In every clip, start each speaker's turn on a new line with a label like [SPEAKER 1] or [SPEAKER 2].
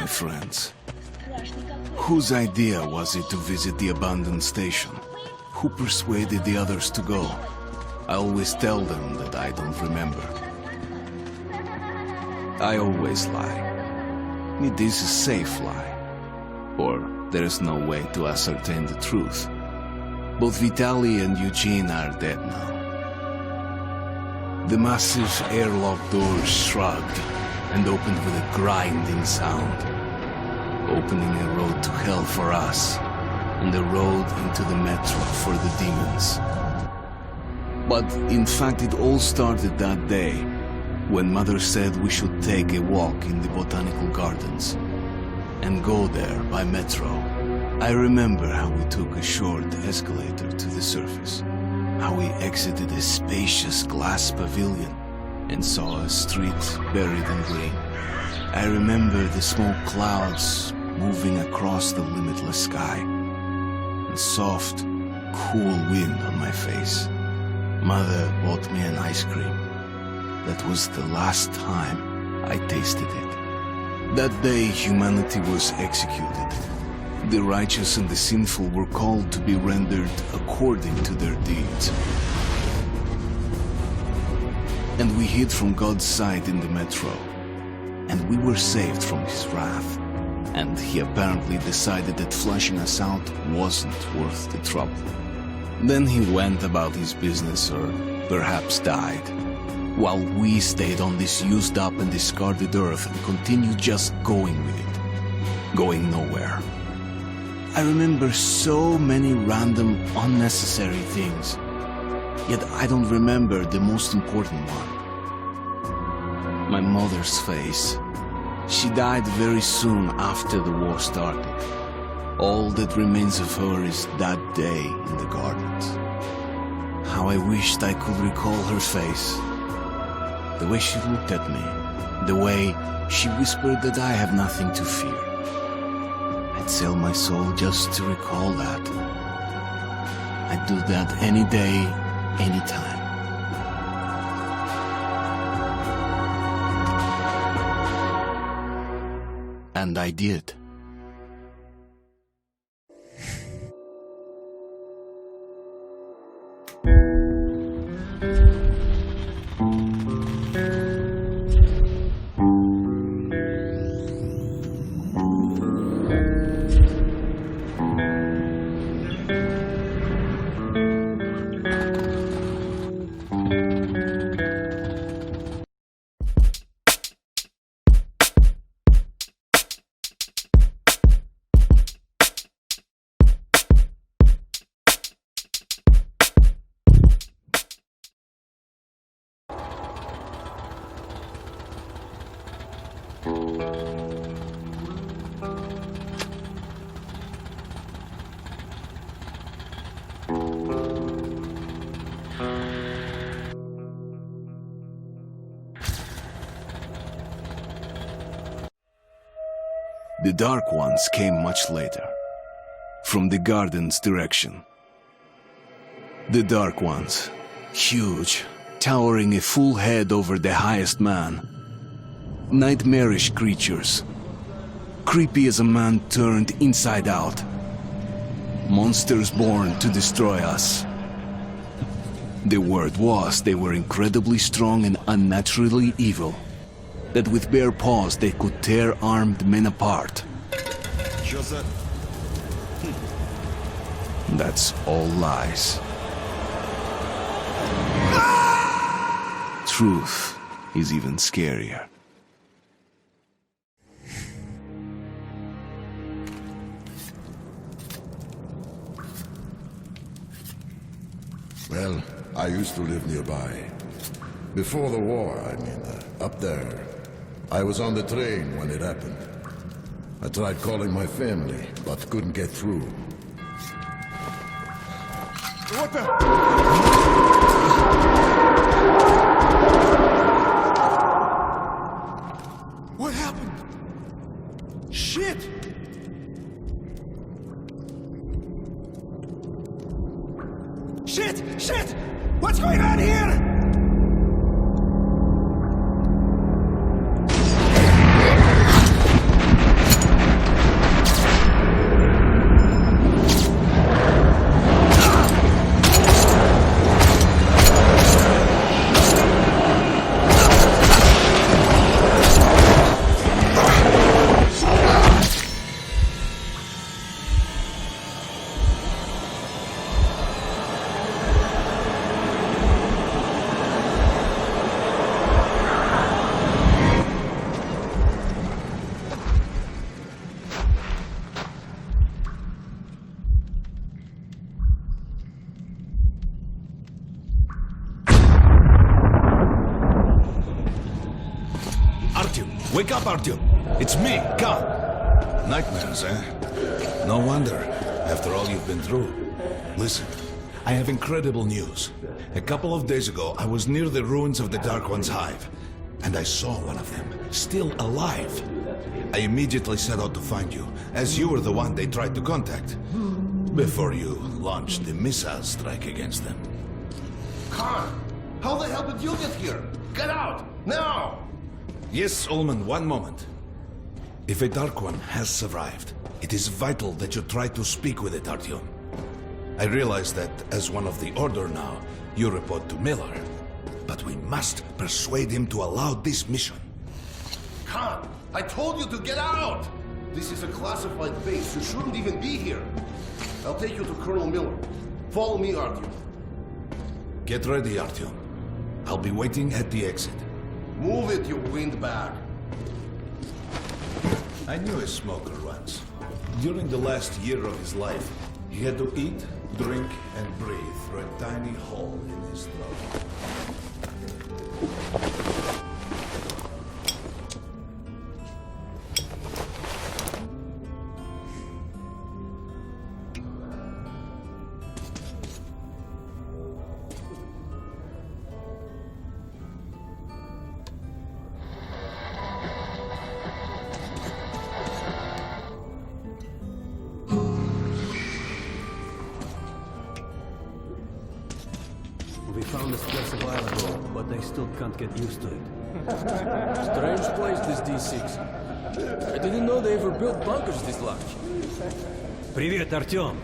[SPEAKER 1] my friends. Whose idea was it to visit the abandoned station? Who persuaded the others to go? I always tell them that I don't remember. I always lie. It is a safe lie. Or there is no way to ascertain the truth. Both Vitaly and Eugene are dead now. The massive airlock doors shrugged and opened with a grinding sound, opening a road to hell for us and a road into the metro for the demons. But in fact, it all started that day when Mother said we should take a walk in the botanical gardens and go there by metro. I remember how we took a short escalator to the surface, how we exited a spacious glass pavilion and saw a street buried in green. I remember the smoke clouds moving across the limitless sky, and soft, cool wind on my face. Mother bought me an ice cream. That was the last time I tasted it. That day, humanity was executed. The righteous and the sinful were called to be rendered according to their deeds. And we hid from God's sight in the metro. And we were saved from his wrath. And he apparently decided that flushing us out wasn't worth the trouble. Then he went about his business, or perhaps died, while we stayed on this used up and discarded earth and continued just going with it, going nowhere. I remember so many random, unnecessary things, yet I don't remember the most important one. My mother's face. She died very soon after the war started. All that remains of her is that day in the gardens. How I wished I could recall her face. The way she looked at me. The way she whispered that I have nothing to fear. I'd sell my soul just to recall that. I'd do that any day, any time. And I did. The Dark Ones came much later, from the garden's direction. The Dark Ones, huge, towering a full head over the highest man. Nightmarish creatures, creepy as a man turned inside out. Monsters born to destroy us. The word was they were incredibly strong and unnaturally evil. That with bare paws they could tear armed men apart. That's all lies. Truth is even scarier.
[SPEAKER 2] Well, I used to live nearby. Before the war, I mean, up there. I was on the train when it happened. I tried calling my family, but couldn't get through. What the? What happened? Shit! Shit! Shit! What's going on here?
[SPEAKER 3] Wake up, Artyom! It's me, Khan! Nightmares, eh? No wonder, after all you've been through. Listen, I have incredible news. A couple of days ago, I was near the ruins of the Dark One's hive, and I saw one of them, still alive. I immediately set out to find you, as you were the one they tried to contact, before you launched the missile strike against them.
[SPEAKER 4] Khan, how the hell did you get here? Get out, now!
[SPEAKER 3] Yes, Ullman, one moment. If a Dark One has survived, it is vital that you try to speak with it, Artyom. I realize that, as one of the Order now, you report to Miller. But we must persuade him to allow this mission.
[SPEAKER 4] Khan, I told you to get out! This is a classified base. You shouldn't even be here. I'll take you to Colonel Miller. Follow me, Artyom.
[SPEAKER 3] Get ready, Artyom. I'll be waiting at the exit.
[SPEAKER 4] Move it, you windbag.
[SPEAKER 3] I knew a smoker once. During the last year of his life, he had to eat, drink, and breathe through a tiny hole in his throat.
[SPEAKER 5] We found this place a while ago, but I still can't get used to it. Strange place, this D6. I didn't know they ever built bunkers this large. Привет, Artyom.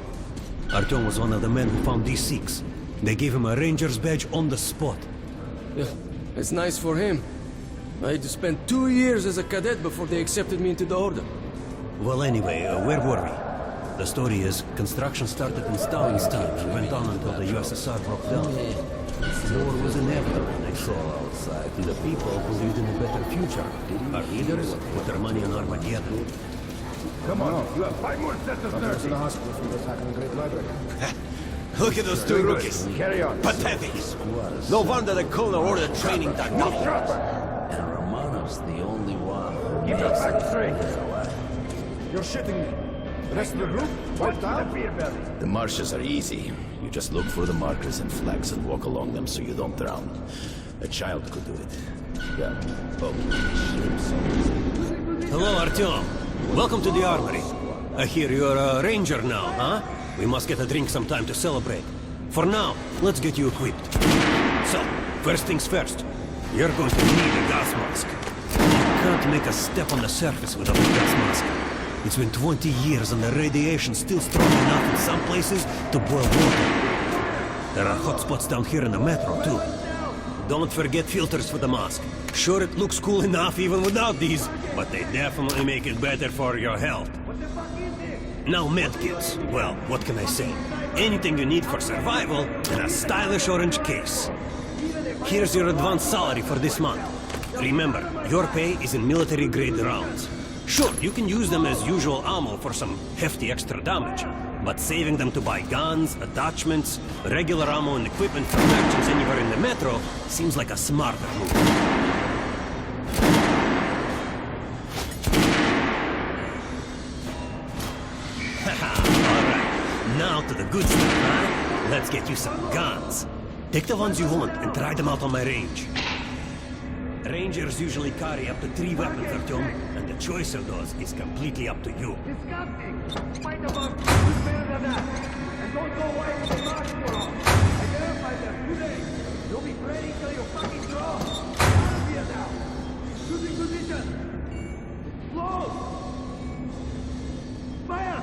[SPEAKER 5] Artyom was one of the men who found D6. They gave him a ranger's badge on the spot.
[SPEAKER 6] Yeah, it's nice for him. I had to spend 2 years as a cadet before they accepted me into the Order.
[SPEAKER 5] Well, anyway, where were we? The story is, construction started in Stalin's time and went on until the USSR broke down. War was inevitable, they said. The people believed in a better future. Our leaders put their money on Armageddon.
[SPEAKER 7] Come on, you have 5 more sets of nerves. In the hospital from attacking the Great Library.
[SPEAKER 8] Look at those two rookies.
[SPEAKER 7] Carry on.
[SPEAKER 8] Pathetic. No wonder the Colonel ordered training done.
[SPEAKER 5] And Romanov's the only one who
[SPEAKER 7] Keep your
[SPEAKER 5] makes
[SPEAKER 7] back
[SPEAKER 5] it
[SPEAKER 7] straight.
[SPEAKER 5] their way.
[SPEAKER 7] You're shitting me. The rest of the group? Wiped out?
[SPEAKER 9] The marshes are easy. You just look for the markers and flags and walk along them so you don't drown. A child could do it. Yeah. Oh,
[SPEAKER 5] Hello, Artyom. Welcome to the armory. I hear you're a ranger now, huh? We must get a drink sometime to celebrate. For now, let's get you equipped. So, first things first. You're going to need a gas mask. You can't make a step on the surface without a gas mask. It's been 20 years and the radiation's still strong enough in some places to boil water. There are hot spots down here in the metro, too. Don't forget filters for the mask. Sure, it looks cool enough even without these, but they definitely make it better for your health. Now medkits. Well, what can I say? Anything you need for survival in a stylish orange case. Here's your advance salary for this month. Remember, your pay is in military-grade rounds. Sure, you can use them as usual ammo for some hefty extra damage, but saving them to buy guns, attachments, regular ammo and equipment for actions anywhere in the metro seems like a smarter move. Alright, now to the good stuff, huh? Let's get you some guns. Take the ones you want and try them out on my range. Rangers usually carry up to 3 weapons, Artyom, and the choice of those is completely up to you.
[SPEAKER 7] Disgusting! Fight about who's better than that! And don't go away with the march you're on! Identify them today! You'll be training till you fucking draw! Out of here now! Shooting position! Close! Fire!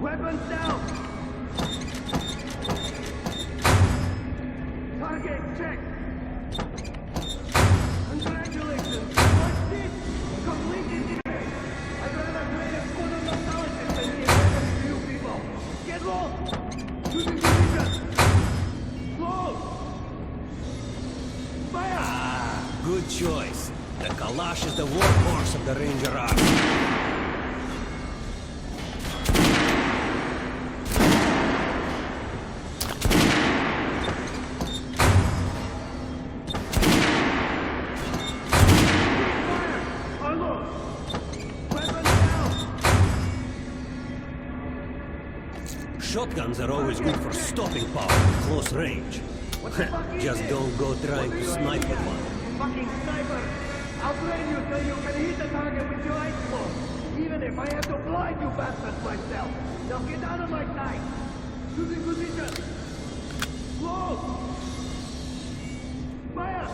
[SPEAKER 7] Weapons down! Target check!
[SPEAKER 5] Josh is the workhorse of the Ranger Army. Shotguns are always good for stopping power at close range. Just don't go trying to snipe with one.
[SPEAKER 7] Fucking sniper! I'll blame you till you can hit the target with your eyes closed. Even if I have to blind you bastards myself. Now get out of my sight! Choosing position! Close! Fire!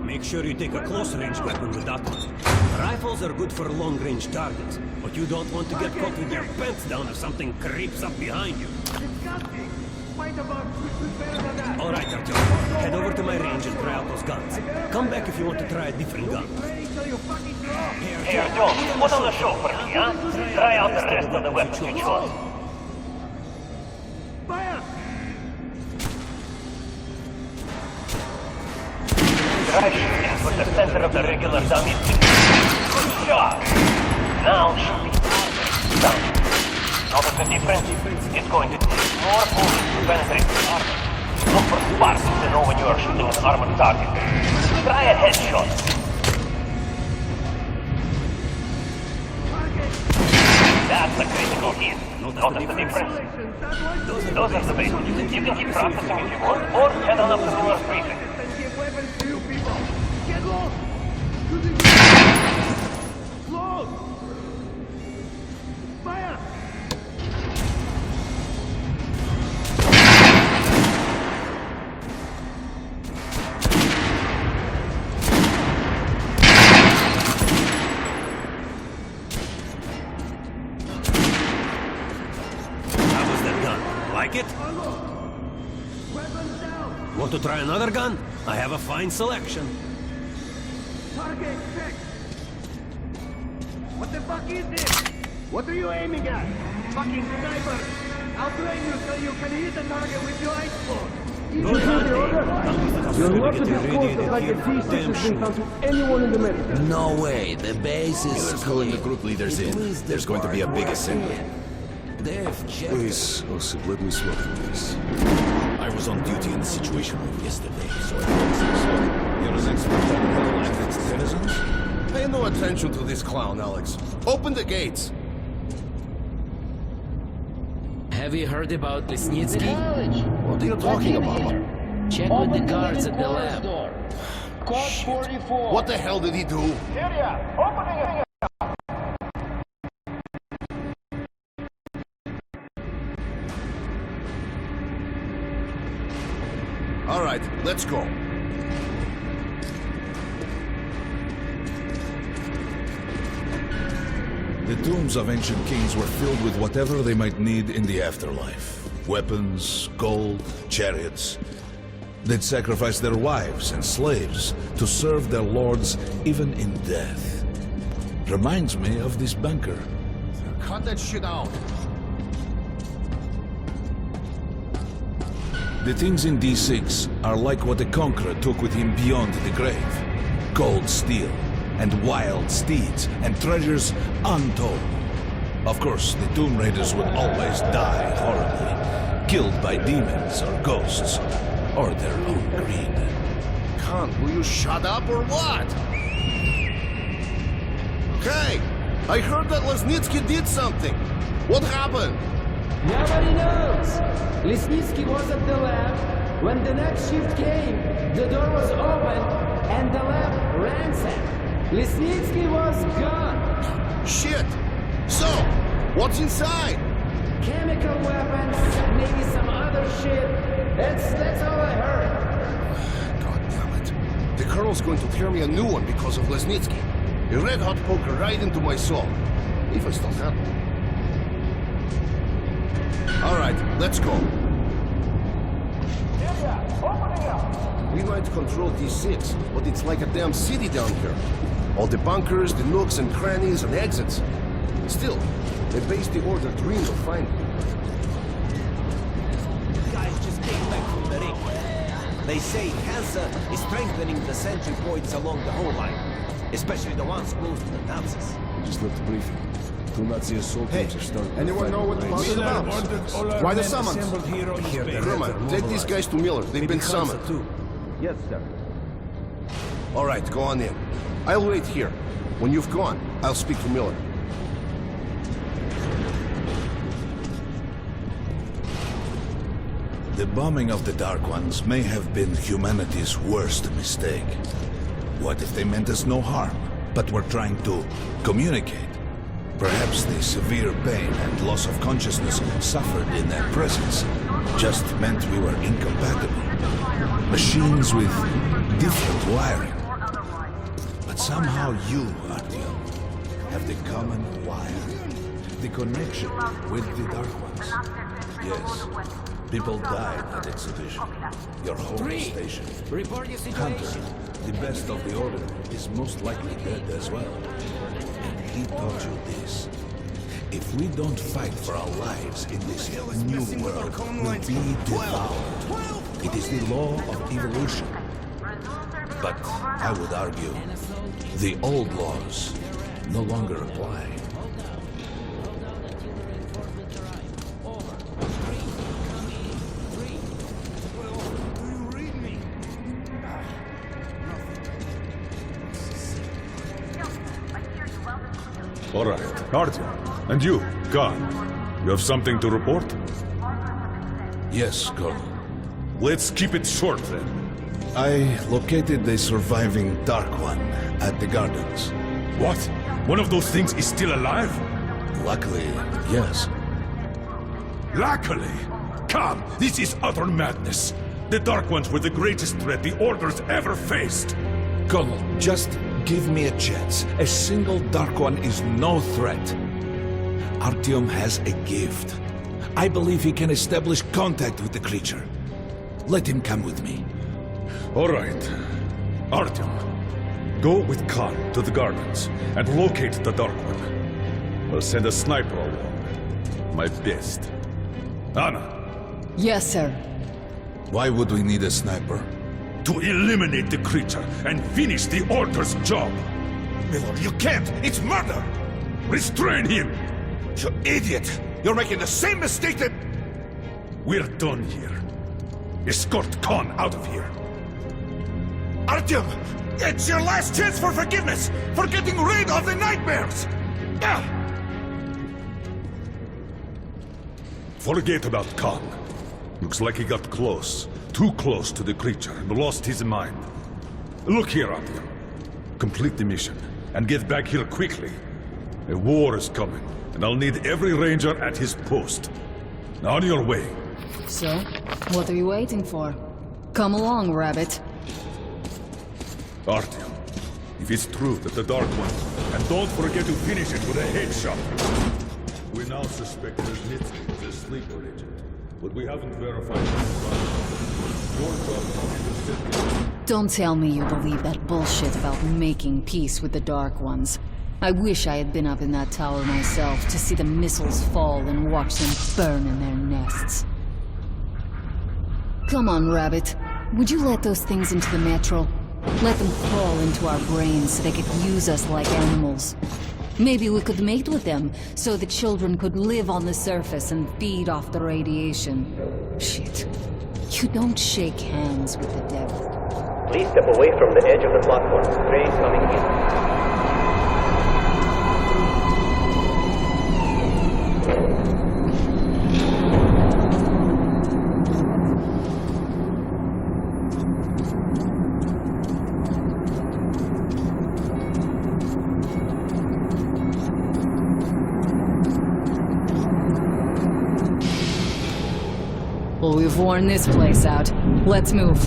[SPEAKER 5] Make sure you take a close-range weapon with that one. Rifles are good for long-range targets, but you don't want to get caught with your pants down if something creeps up behind you.
[SPEAKER 7] Disgusting! Fight about better than that!
[SPEAKER 5] All right, Artyom. Head over to my range and try out those guns. Come back if you want to try a different gun.
[SPEAKER 7] Ready till you fucking draw!
[SPEAKER 10] Hey, Artyom, put on the show for me, huh? Try out the rest of the weapons you chose.
[SPEAKER 7] Fire!
[SPEAKER 10] Try shooting for the center of the regular dummy. Good job! Now shoot it. Down. Notice the difference? It's going to take more bullets to penetrate the armor. Look for sparks to know when you are shooting an armored target. Try a headshot. That's a critical hit. Notice the difference? Those are the basics. You can keep practicing if you want, or head on up to the first briefing.
[SPEAKER 7] And give weapons to you people! Get lost! Close! Fire!
[SPEAKER 5] How was that gun? Like it?
[SPEAKER 7] Weapons down!
[SPEAKER 5] Want to try another gun? I have a fine selection.
[SPEAKER 7] Target check! What the fuck is this? What are you aiming at? Fucking sniper! I'll blame you till you can hit the target with your eyes closed!
[SPEAKER 5] Good hunting.
[SPEAKER 6] You're not
[SPEAKER 5] Get
[SPEAKER 6] to
[SPEAKER 5] ready
[SPEAKER 6] disclose
[SPEAKER 5] to
[SPEAKER 6] that
[SPEAKER 5] hear
[SPEAKER 6] the T6 has been
[SPEAKER 5] redemption.
[SPEAKER 6] found to anyone in the medical.
[SPEAKER 9] No way. The base is
[SPEAKER 11] Calling the group leaders in. There's going to be a big assembly.
[SPEAKER 9] They've checked.
[SPEAKER 11] Please, Osip, let me slow through this. I was on duty in the situation room yesterday, so I don't
[SPEAKER 3] You're as expert on hell like its denizens?
[SPEAKER 4] Pay no attention to this clown, Alex. Open the gates.
[SPEAKER 12] Have you heard about Lesnitsky?
[SPEAKER 4] What are you talking about?
[SPEAKER 12] Check with the guards at the lab.
[SPEAKER 4] Shit. What the hell did he do? All right, let's go.
[SPEAKER 3] The tombs of ancient kings were filled with whatever they might need in the afterlife. Weapons, gold, chariots. They'd sacrifice their wives and slaves to serve their lords even in death. Reminds me of this bunker.
[SPEAKER 4] Cut that shit out.
[SPEAKER 3] The things in D6 are like what the Conqueror took with him beyond the grave. Gold steel, and wild steeds, and treasures untold. Of course, the Tomb Raiders would always die horribly, killed by demons or ghosts, or their own greed.
[SPEAKER 4] Khan, will you shut up or what? Hey, I heard that Lesnitsky did something. What happened?
[SPEAKER 13] Nobody knows. Lesnitsky was at the lab. When the next shift came, the door was open and the lab ransacked. Lesnitsky was gone.
[SPEAKER 4] Shit. So, what's inside?
[SPEAKER 13] Chemical weapons, maybe some other shit. That's all I heard.
[SPEAKER 4] God damn it. The Colonel's going to tear me a new one because of Lesnitsky. A red-hot poker right into my soul. If I still have it. All right, let's go.
[SPEAKER 7] Opening up!
[SPEAKER 4] We might control D6, but it's like a damn city down here. All the bunkers, the nooks and crannies and exits. Still, the base the Order dreamed of finding.
[SPEAKER 8] Guys just came back from the ring. They say cancer is strengthening the sentry points along the whole line, especially the ones close to the Nazis.
[SPEAKER 11] We just left the briefing. Two Nazi assault teams are starting.
[SPEAKER 4] Anyone know what the fuss is about? Why the summons? Kerman, take these guys to Miller. They've been summoned.
[SPEAKER 7] Yes, sir.
[SPEAKER 4] All right, go on in. I'll wait here. When you've gone, I'll speak to Miller.
[SPEAKER 3] The bombing of the Dark Ones may have been humanity's worst mistake. What if they meant us no harm, but were trying to communicate? Perhaps the severe pain and loss of consciousness suffered in their presence just meant we were incompatible. Machines with different wiring. But somehow you, Artyom, have the common wire. The connection with the Dark Ones. Yes. People died at exhibition. Your home station.
[SPEAKER 12] Report your situation.
[SPEAKER 3] Hunter, the best of the Order, is most likely dead as well. And he taught you this. If we don't fight for our lives in this new world, we'll be devoured. It is the law of evolution. But I would argue, the old laws no longer apply.
[SPEAKER 14] All right, Artyom. And you, Khan. You have something to report?
[SPEAKER 3] Yes, Colonel.
[SPEAKER 14] Let's keep it short, then.
[SPEAKER 3] I located the surviving Dark One at the gardens.
[SPEAKER 14] What? One of those things is still alive?
[SPEAKER 3] Luckily, yes.
[SPEAKER 14] Luckily? Come, this is utter madness. The Dark Ones were the greatest threat the Order's ever faced.
[SPEAKER 3] Colonel, just give me a chance. A single Dark One is no threat. Artyom has a gift. I believe he can establish contact with the creature. Let him come with me.
[SPEAKER 14] All right. Artyom, go with Khan to the gardens and locate the Dark One. We'll send a sniper along. My best. Anna.
[SPEAKER 15] Yes, sir.
[SPEAKER 3] Why would we need a sniper?
[SPEAKER 14] To eliminate the creature and finish the Order's job.
[SPEAKER 3] Miller, you can't! It's murder!
[SPEAKER 14] Restrain him!
[SPEAKER 3] You idiot! You're making the same mistake that...
[SPEAKER 14] We're done here. Escort Khan out of here.
[SPEAKER 3] Artyom! It's your last chance for forgiveness! For getting rid of the nightmares!
[SPEAKER 14] Forget about Khan. Looks like he got close. Too close to the creature and lost his mind. Look here, Artyom. Complete the mission and get back here quickly. A war is coming, and I'll need every ranger at his post. Now on your way.
[SPEAKER 15] So, what are you waiting for? Come along, Rabbit.
[SPEAKER 14] Artyom, if it's true that the Dark One, and don't forget to finish it with a headshot. We now suspect Kuznetsky is a sleeper agent, but we haven't verified his.
[SPEAKER 15] Don't tell me you believe that bullshit about making peace with the Dark Ones. I wish I had been up in that tower myself to see the missiles fall and watch them burn in their nests. Come on, Rabbit. Would you let those things into the metro? Let them crawl into our brains so they could use us like animals. Maybe we could mate with them, so the children could live on the surface and feed off the radiation. Shit. You don't shake hands with the devil.
[SPEAKER 10] Please step away from the edge of the platform. Train coming in.
[SPEAKER 15] Well, we've worn this place out. Let's move.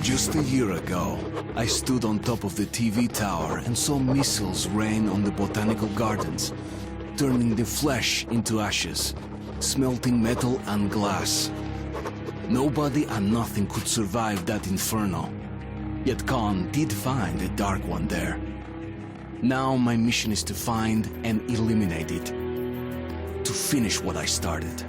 [SPEAKER 3] Just
[SPEAKER 1] Almost a year ago, I stood on top of the TV tower and saw missiles rain on the botanical gardens, turning the flesh into ashes, smelting metal and glass. Nobody and nothing could survive that inferno. Yet Khan did find a dark one there. Now my mission is to find and eliminate it. To finish what I started.